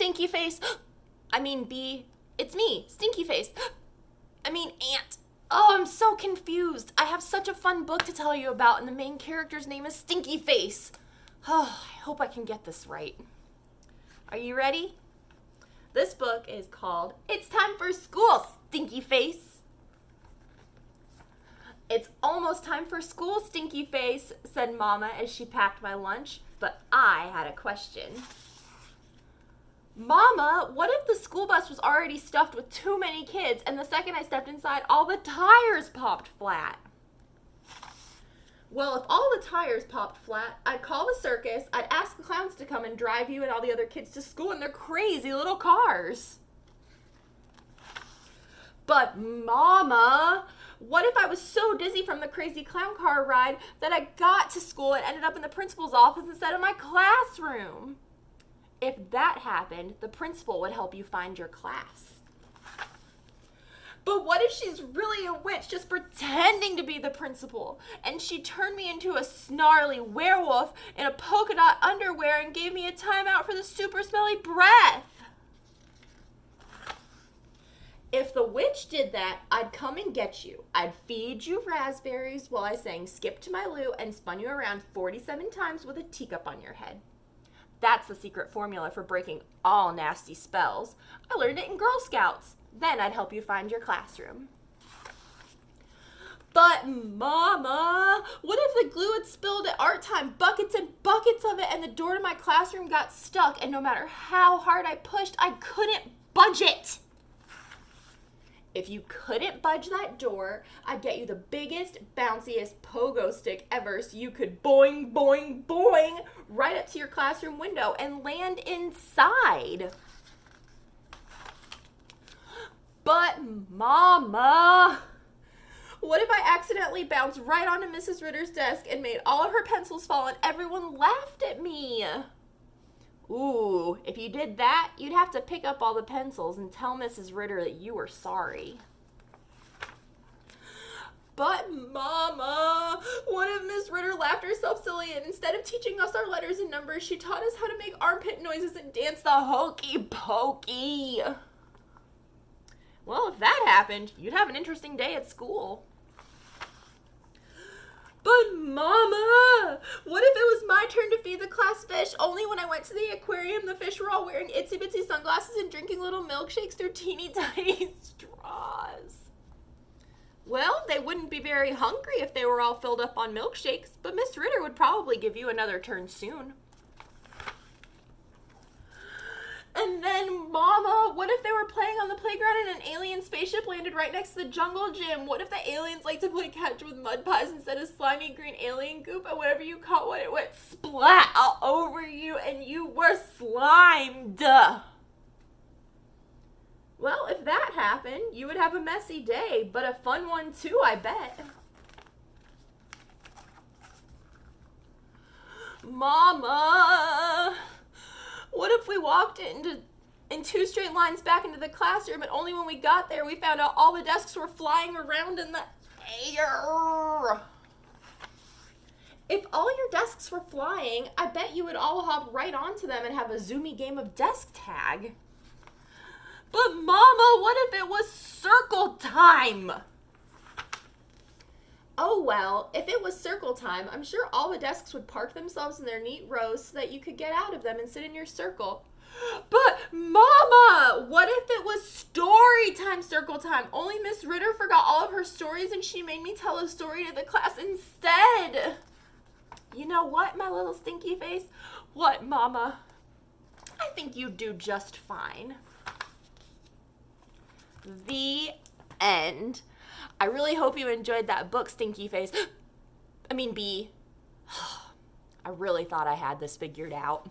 Stinkyface. I mean B. It's me, Stinkyface. I mean Ant. Oh, I'm so confused. I have such a fun book to tell you about, and the main character's name is Stinkyface. Oh, I hope I can get this right. Are you ready? This book is called It's Time for School, Stinkyface. It's almost time for school, Stinkyface, said Mama as she packed my lunch, but I had a question. Mama, what if the school bus was already stuffed with too many kids and the second I stepped inside, all the tires popped flat? Well, if all the tires popped flat, I'd call the circus, I'd ask the clowns to come and drive you and all the other kids to school in their crazy little cars. But Mama, what if I was so dizzy from the crazy clown car ride that I got to school and ended up in the principal's office instead of my classroom? If that happened, the principal would help you find your class. But what if she's really a witch just pretending to be the principal, and she turned me into a snarly werewolf in a polka dot underwear and gave me a timeout for the super smelly breath? If the witch did that, I'd come and get you. I'd feed you raspberries while I sang Skip to My Lou and spun you around 47 times with a teacup on your head. That's the secret formula for breaking all nasty spells. I learned it in Girl Scouts. Then I'd help you find your classroom. But Mama, what if the glue had spilled at art time, buckets and buckets of it, and the door to my classroom got stuck, and no matter how hard I pushed, I couldn't budge it? If you couldn't budge that door, I'd get you the biggest, bounciest pogo stick ever so you could boing, boing, boing right up to your classroom window and land inside. But Mama, what if I accidentally bounced right onto Mrs. Ritter's desk and made all of her pencils fall and everyone laughed at me? Ooh, if you did that, you'd have to pick up all the pencils and tell Mrs. Ritter that you were sorry. But Mama, what if Miss Ritter laughed herself silly and instead of teaching us our letters and numbers, she taught us how to make armpit noises and dance the hokey pokey? Well, if that happened, you'd have an interesting day at school. But Mama, what if it was my turn to feed the class fish, only when I went to the aquarium the fish were all wearing itsy bitsy sunglasses and drinking little milkshakes through teeny tiny straws? Well, they wouldn't be very hungry if they were all filled up on milkshakes, but Miss Ritter would probably give you another turn soon. And then, Mama, what if they were playing on the playground and an alien spaceship landed right next to the jungle gym? What if the aliens like to play catch with mud pies instead of slimy green alien goop, and whatever you caught, what it went splat all over you and you were slimed? Well, if that happened, you would have a messy day, but a fun one too, I bet. Mama, what if we walked in two straight lines back into the classroom, and only when we got there we found out all the desks were flying around in the air? If all your desks were flying, I bet you would all hop right onto them and have a zoomy game of desk tag. But Mama, what if it was circle time? Oh well, if it was circle time, I'm sure all the desks would park themselves in their neat rows so that you could get out of them and sit in your circle. But Mama, what if it was story time circle time? Only Miss Ritter forgot all of her stories and she made me tell a story to the class instead. You know what, my little stinky face? What, Mama? I think you'd do just fine. The end. I really hope you enjoyed that book, Stinkyface. I mean, B. I really thought I had this figured out.